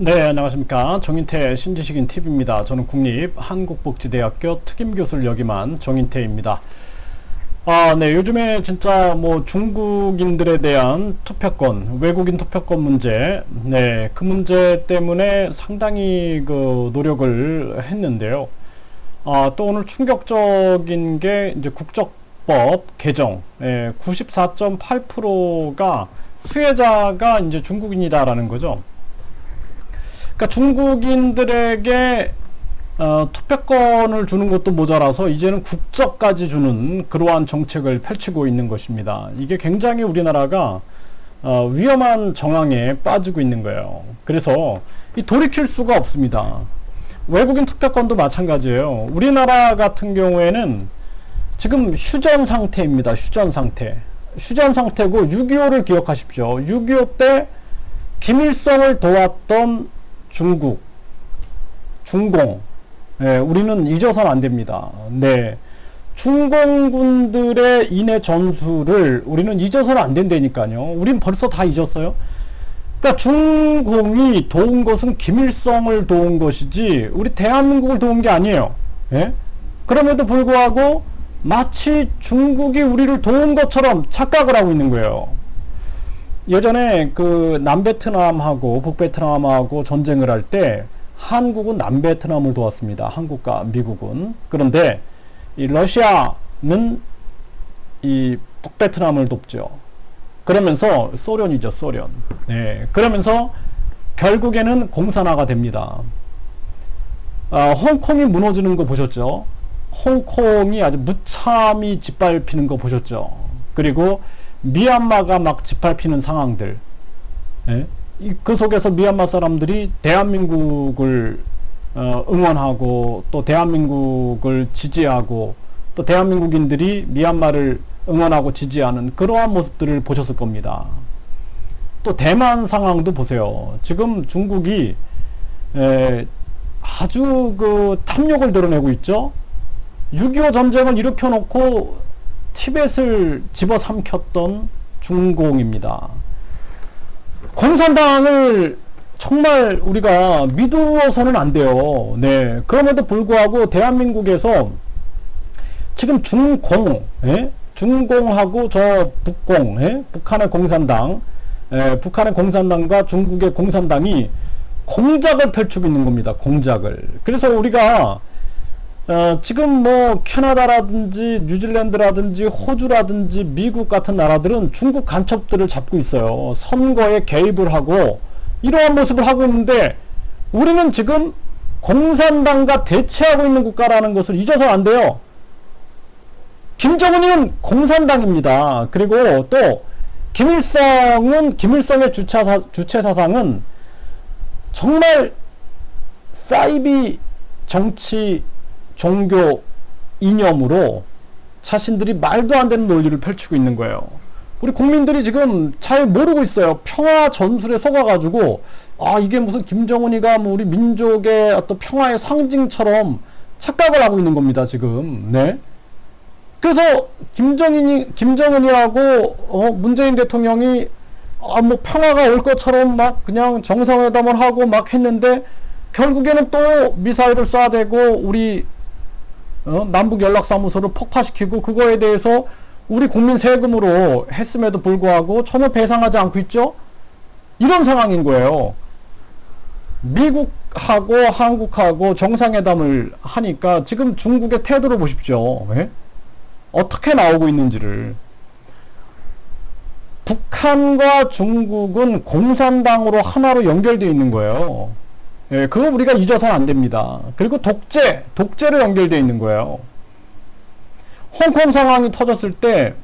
네, 안녕하십니까. 정인태 신지식인 TV입니다. 저는 국립한국복지대학교 특임교수를 역임한 정인태입니다. 네, 요즘에 진짜 뭐 중국인들에 대한 투표권, 외국인 투표권 문제, 네, 그 문제 때문에 상당히 그 노력을 했는데요. 또 오늘 충격적인 게 이제 국적법 개정, 94.8%가 수혜자가 이제 중국인이다라는 거죠. 그러니까 중국인들에게 투표권을 주는 것도 모자라서 이제는 국적까지 주는 그러한 정책을 펼치고 있는 것입니다. 이게 굉장히 우리나라가 위험한 정황에 빠지고 있는 거예요. 그래서 돌이킬 수가 없습니다. 외국인 투표권도 마찬가지예요. 우리나라 같은 경우에는 지금 휴전 상태입니다. 휴전 상태. 휴전 상태고 6.25를 기억하십시오. 6.25 때 김일성을 도왔던 중국, 중공, 우리는 잊어서는 안 됩니다. 네. 중공군들의 인해 전술을 우리는 잊어서는 안 된다니까요. 우린 벌써 다 잊었어요. 그러니까 중공이 도운 것은 김일성을 도운 것이지 우리 대한민국을 도운 게 아니에요. 예? 그럼에도 불구하고 마치 중국이 우리를 도운 것처럼 착각을 하고 있는 거예요. 예전에 그 남베트남하고 북베트남하고 전쟁을 할 때 한국은 남베트남을 도왔습니다. 한국과 미국은. 그런데 이 러시아는 이 북베트남을 돕죠. 그러면서 소련이죠, 소련. 네. 그러면서 결국에는 공산화가 됩니다. 홍콩이 무너지는 거 보셨죠? 홍콩이 아주 무참히 짓밟히는 거 보셨죠? 그리고 미얀마가 막 짓밟히는 상황들. 예? 그 속에서 미얀마 사람들이 대한민국을 응원하고 또 대한민국을 지지하고 또 대한민국인들이 미얀마를 응원하고 지지하는 그러한 모습들을 보셨을 겁니다. 또 대만 상황도 보세요. 지금 중국이 아주 그 탐욕을 드러내고 있죠. 6.25 전쟁을 일으켜놓고 티벳을 집어삼켰던 중공입니다. 공산당을 정말 우리가 믿어서는 안 돼요. 네. 그럼에도 불구하고 대한민국에서 지금 중공, 중공하고 저 북공, 북한의 공산당, 북한의 공산당과 중국의 공산당이 공작을 펼치고 있는 겁니다. 공작을. 그래서 우리가 지금 뭐 캐나다라든지 뉴질랜드라든지 호주라든지 미국 같은 나라들은 중국 간첩들을 잡고 있어요. 선거에 개입을 하고 이러한 모습을 하고 있는데 우리는 지금 공산당과 대치하고 있는 국가라는 것을 잊어서 안 돼요. 김정은이는 공산당입니다. 그리고 또 김일성은 김일성의 주체 사상은 정말 사이비 정치 종교 이념으로 자신들이 말도 안 되는 논리를 펼치고 있는 거예요. 우리 국민들이 지금 잘 모르고 있어요. 평화 전술에 속아가지고 이게 무슨 김정은이가 뭐 우리 민족의 어떤 평화의 상징처럼 착각을 하고 있는 겁니다. 지금. 네. 그래서 김정은이하고 문재인 대통령이 뭐 평화가 올 것처럼 막 그냥 정상회담을 하고 막 했는데 결국에는 또 미사일을 쏴대고 우리 남북연락사무소를 폭파시키고 그거에 대해서 우리 국민 세금으로 했음에도 불구하고 전혀 배상하지 않고 있죠? 이런 상황인 거예요. 미국하고 한국하고 정상회담을 하니까 지금 중국의 태도를 보십시오. 어떻게 나오고 있는지를. 북한과 중국은 공산당으로 하나로 연결되어 있는 거예요. 그거 우리가 잊어서는 안 됩니다. 그리고 독재로 연결되어 있는 거예요. 홍콩 상황이 터졌을 때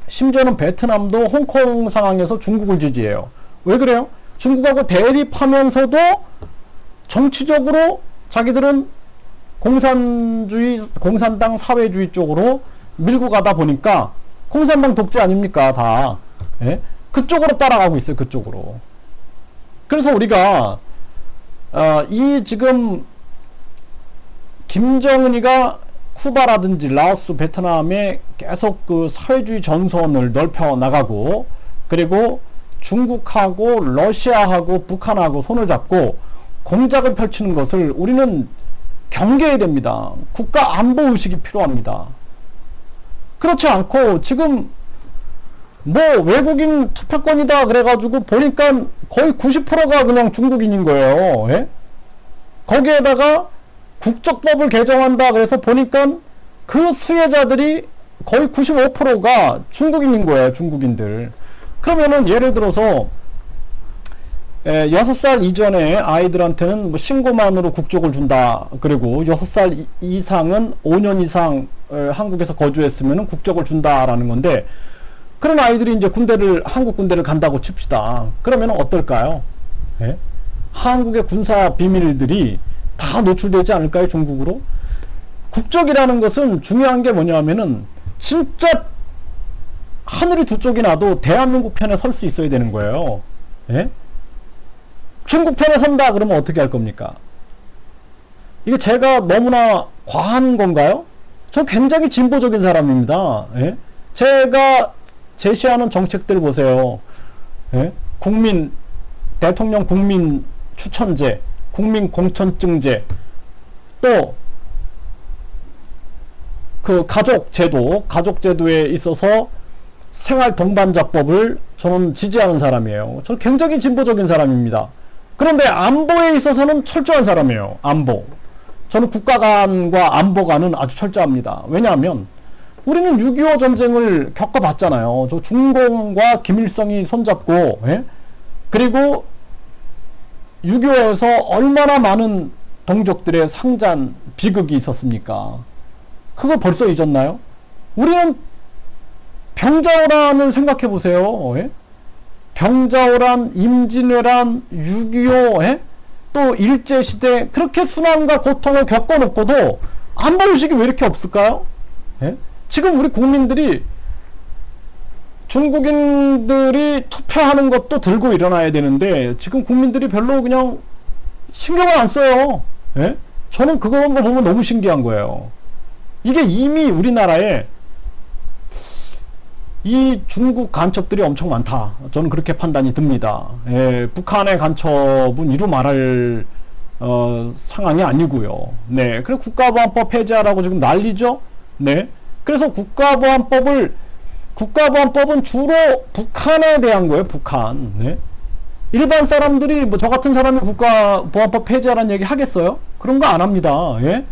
심지어는 베트남도 홍콩 상황에서 중국을 지지해요. 왜 그래요? 중국하고 대립하면서도 정치적으로 자기들은 공산당 사회주의 쪽으로 밀고 가다 보니까 공산당 독재 아닙니까? 다. 그쪽으로 따라가고 있어요. 그쪽으로. 그래서 우리가 이 지금 김정은이가 쿠바라든지 라오스, 베트남에 계속 그 사회주의 전선을 넓혀 나가고 그리고 중국하고 러시아하고 북한하고 손을 잡고 공작을 펼치는 것을 우리는 경계해야 됩니다. 국가 안보 의식이 필요합니다. 그렇지 않고 지금 뭐 외국인 투표권이다 그래가지고 보니까 거의 90%가 그냥 중국인인 거예요. 예? 거기에다가 국적법을 개정한다 그래서 보니까 그 수혜자들이 거의 95%가 중국인인 거예요. 중국인들. 그러면은 예를 들어서 6살 이전에 아이들한테는 뭐 신고만으로 국적을 준다. 그리고 6살 이상은 5년 이상 한국에서 거주했으면 국적을 준다라는 건데, 그런 아이들이 이제 한국 군대를 간다고 칩시다. 그러면 어떨까요? 예? 한국의 군사 비밀들이 다 노출되지 않을까요? 중국으로? 국적이라는 것은 중요한 게 뭐냐면은 진짜 하늘이 두 쪽이 나도 대한민국 편에 설 수 있어야 되는 거예요. 예? 중국 편에 선다 그러면 어떻게 할 겁니까? 이게 제가 너무나 과한 건가요? 저 굉장히 진보적인 사람입니다. 예? 제가 제시하는 정책들 보세요. 예? 대통령 국민 추천제, 국민 공천증제, 또 그 가족제도에 있어서 생활 동반자법을 저는 지지하는 사람이에요. 저는 굉장히 진보적인 사람입니다. 그런데 안보에 있어서는 철저한 사람이에요. 안보. 저는 국가 간과 안보 간은 아주 철저합니다. 왜냐하면 우리는 6.25 전쟁을 겪어봤잖아요. 저 중공과 김일성이 손잡고, 예? 그리고 6.25에서 얼마나 많은 동족들의 상잔, 비극이 있었습니까? 그거 벌써 잊었나요? 우리는 병자호란을 생각해 보세요. 예? 병자호란, 임진왜란, 6.25, 예? 또 일제시대, 그렇게 순환과 고통을 겪어놓고도 안보의식이 왜 이렇게 없을까요? 예? 지금 우리 국민들이 중국인들이 투표하는 것도 들고 일어나야 되는데 지금 국민들이 별로 그냥 신경을 안 써요. 예? 저는 그런 거 보면 너무 신기한 거예요. 이게 이미 우리나라에 이 중국 간첩들이 엄청 많다. 저는 그렇게 판단이 듭니다. 예, 북한의 간첩은 이루 말할 상황이 아니고요. 네, 그래서 국가보안법 폐지하라고 지금 난리죠. 네, 그래서 국가보안법은 주로 북한에 대한 거예요. 북한. 네. 일반 사람들이 뭐 저 같은 사람이 국가보안법 폐지하라는 얘기 하겠어요? 그런 거 안 합니다. 예?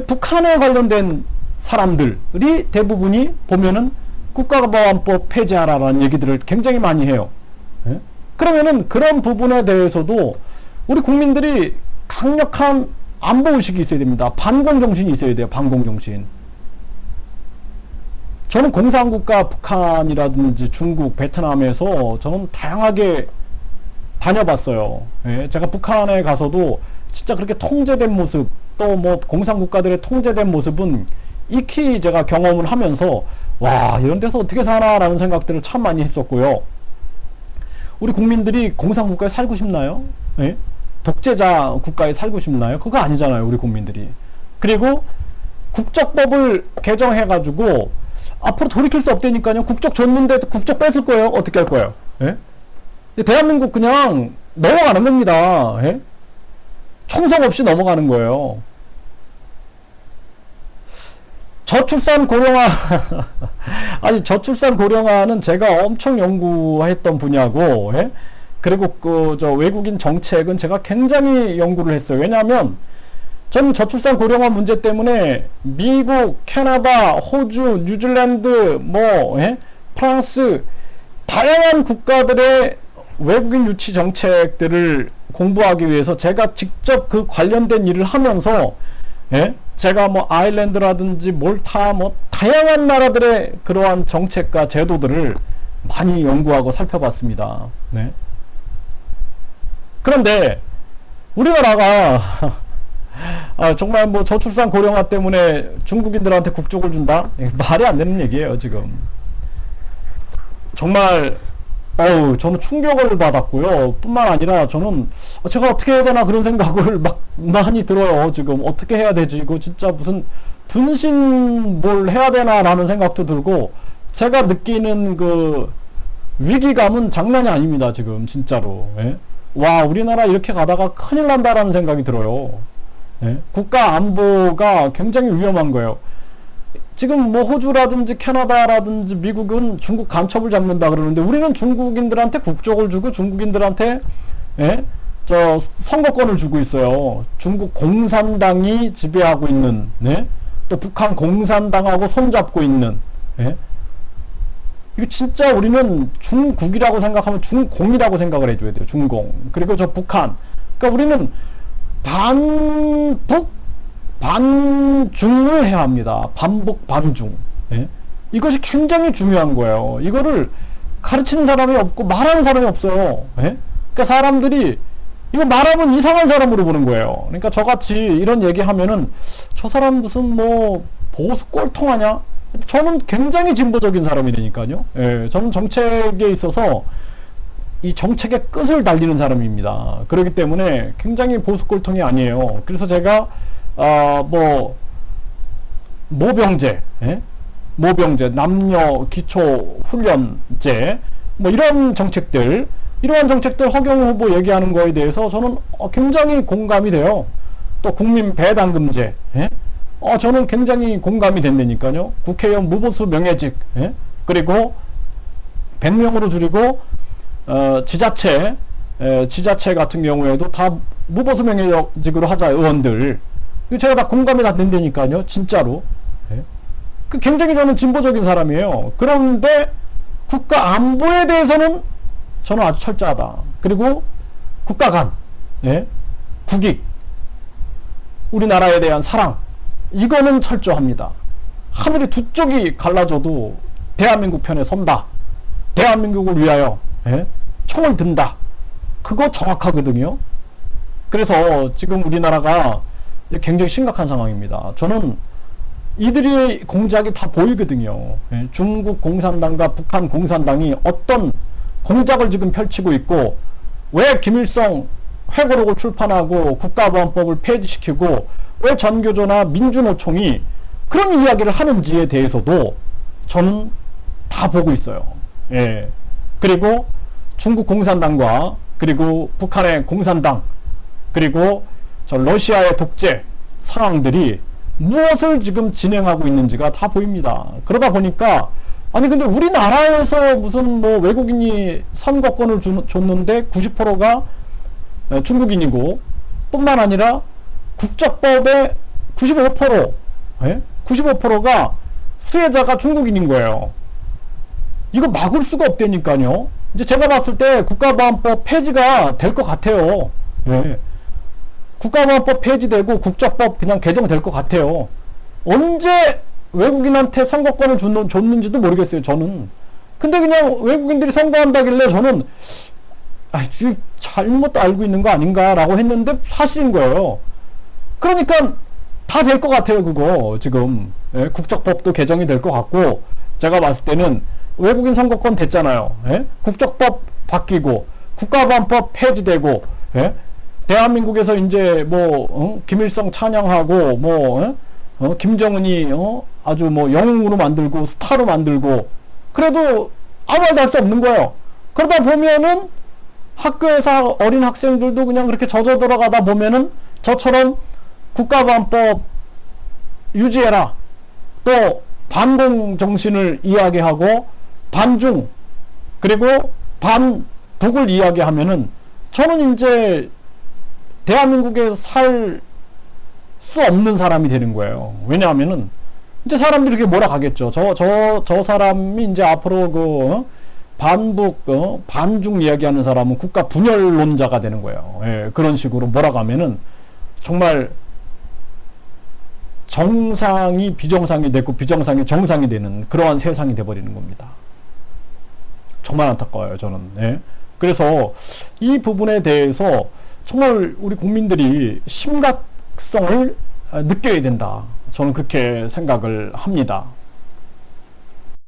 북한에 관련된 사람들이 대부분이 보면은 국가보안법 폐지하라는 얘기들을 굉장히 많이 해요. 예? 그러면은 그런 부분에 대해서도 우리 국민들이 강력한 안보의식이 있어야 됩니다. 반공정신이 있어야 돼요. 반공정신. 저는 공산국가 북한이라든지 중국, 베트남에서 저는 다양하게 다녀봤어요. 예? 제가 북한에 가서도 진짜 그렇게 통제된 모습, 또 뭐 공산국가들의 통제된 모습은 익히 제가 경험을 하면서 와, 이런 데서 어떻게 사나라는 생각들을 참 많이 했었고요. 우리 국민들이 공산국가에 살고 싶나요? 예? 독재자 국가에 살고 싶나요? 그거 아니잖아요, 우리 국민들이. 그리고 국적법을 개정해가지고 앞으로 돌이킬 수 없다니까요. 국적 줬는데 국적 뺏을 거예요. 어떻게 할 거예요? 예? 대한민국 그냥 넘어가는 겁니다. 예? 총성 없이 넘어가는 거예요. 저출산 고령화 아니 저출산 고령화는 제가 엄청 연구했던 분야고, 예? 그리고 저 외국인 정책은 제가 굉장히 연구를 했어요. 왜냐하면 저는 저출산 고령화 문제 때문에 미국, 캐나다, 호주, 뉴질랜드, 예? 프랑스 다양한 국가들의 외국인 유치 정책들을 공부하기 위해서 제가 직접 그 관련된 일을 하면서, 예? 제가 뭐 아일랜드라든지 몰타 다양한 나라들의 그러한 정책과 제도들을 많이 연구하고 살펴봤습니다. 네. 그런데 우리나라가 정말 뭐 저출산 고령화 때문에 중국인들한테 국적을 준다? 말이 안 되는 얘기예요, 지금. 정말 저는 충격을 받았고요. 뿐만 아니라 저는 제가 어떻게 해야 되나 그런 생각을 막 많이 들어요. 지금 어떻게 해야 되지? 이거 진짜 무슨 분신 뭘 해야 되나 라는 생각도 들고, 제가 느끼는 그 위기감은 장난이 아닙니다, 지금, 진짜로. 예? 와, 우리나라 이렇게 가다가 큰일 난다라는 생각이 들어요. 예? 국가 안보가 굉장히 위험한 거예요. 지금 뭐 호주라든지 캐나다라든지 미국은 중국 간첩을 잡는다 그러는데 우리는 중국인들한테 국적을 주고 중국인들한테 예? 저 선거권을 주고 있어요. 중국 공산당이 지배하고 있는 네? 또 북한 공산당하고 손잡고 있는 예? 이거 진짜 우리는 중국이라고 생각하면 중공이라고 생각을 해줘야 돼요. 중공. 그리고 저 북한. 그러니까 우리는 반북 반중을 해야 합니다. 반북 반중. 예? 이것이 굉장히 중요한 거예요. 이거를 가르치는 사람이 없고 말하는 사람이 없어요. 예? 그러니까 사람들이 이거 말하면 이상한 사람으로 보는 거예요. 그러니까 저같이 이런 얘기하면은 저 사람 무슨 뭐 보수 꼴통하냐? 저는 굉장히 진보적인 사람이니까요. 예, 저는 정책에 있어서 이 정책의 끝을 달리는 사람입니다. 그렇기 때문에 굉장히 보수 꼴통이 아니에요. 그래서 제가 뭐 모병제, 예? 모병제, 남녀 기초 훈련제, 뭐 이런 정책들, 이러한 정책들 허경영 후보 얘기하는 거에 대해서 저는 굉장히 공감이 돼요. 또 국민 배당금제, 예? 저는 굉장히 공감이 된다니까요. 국회의원 무보수 명예직, 예? 그리고 100명으로 줄이고 지자체 같은 경우에도 다 무보수 명예직으로 하자, 의원들. 제가 다 공감이 다 된다니까요. 진짜로. 예? 그 굉장히 저는 진보적인 사람이에요. 그런데 국가 안보에 대해서는 저는 아주 철저하다. 그리고 국가 간, 예? 국익, 우리나라에 대한 사랑, 이거는 철저합니다. 하늘이 두 쪽이 갈라져도 대한민국 편에 선다. 대한민국을 위하여 예? 총을 든다. 그거 정확하거든요. 그래서 지금 우리나라가 굉장히 심각한 상황입니다. 저는 이들의 공작이 다 보이거든요. 예? 중국 공산당과 북한 공산당이 어떤 공작을 지금 펼치고 있고, 왜 김일성 회고록을 출판하고 국가보안법을 폐지시키고 왜 전교조나 민주노총이 그런 이야기를 하는지에 대해서도 저는 다 보고 있어요. 예. 그리고 중국 공산당과 그리고 북한의 공산당 그리고 저 러시아의 독재 상황들이 무엇을 지금 진행하고 있는지가 다 보입니다. 그러다 보니까 아니 근데 우리나라에서 무슨 뭐 외국인이 선거권을 줬는데 90%가 중국인이고 뿐만 아니라 국적법의 95%, 예? 95%가 수혜자가 중국인인 거예요. 이거 막을 수가 없다니까요. 이제 제가 봤을 때 국가보안법 폐지가 될 것 같아요. 예. 국가보안법 폐지되고 국적법 그냥 개정될 것 같아요. 언제 외국인한테 선거권을 줬는지도 모르겠어요, 저는. 근데 그냥 외국인들이 선거한다길래 저는 잘못 알고 있는 거 아닌가라고 했는데 사실인 거예요. 그러니까 다 될 것 같아요, 그거 지금. 예? 국적법도 개정이 될 것 같고, 제가 봤을 때는 외국인 선거권 됐잖아요. 예? 국적법 바뀌고 국가보안법 폐지되고, 예? 대한민국에서 이제 뭐 김일성 찬양하고 뭐 김정은이 아주 뭐 영웅으로 만들고 스타로 만들고, 그래도 아무 말도 할 수 없는 거예요. 그러다 보면은 학교에서 어린 학생들도 그냥 그렇게 젖어 들어가다 보면은 저처럼 국가보안법 유지해라, 또 반공 정신을 이야기하고 반중 그리고 반북을 이야기하면은 저는 이제 대한민국에서 살 수 없는 사람이 되는 거예요. 왜냐하면은 이제 사람들이 이렇게 몰아가겠죠. 저 사람이 이제 앞으로 그 반북 반중 이야기하는 사람은 국가 분열론자가 되는 거예요. 예, 그런 식으로 몰아가면은 정말 정상이 비정상이 되고 비정상이 정상이 되는 그러한 세상이 돼버리는 겁니다. 정말 안타까워요, 저는. 예. 그래서 이 부분에 대해서 정말 우리 국민들이 심각성을 느껴야 된다. 저는 그렇게 생각을 합니다.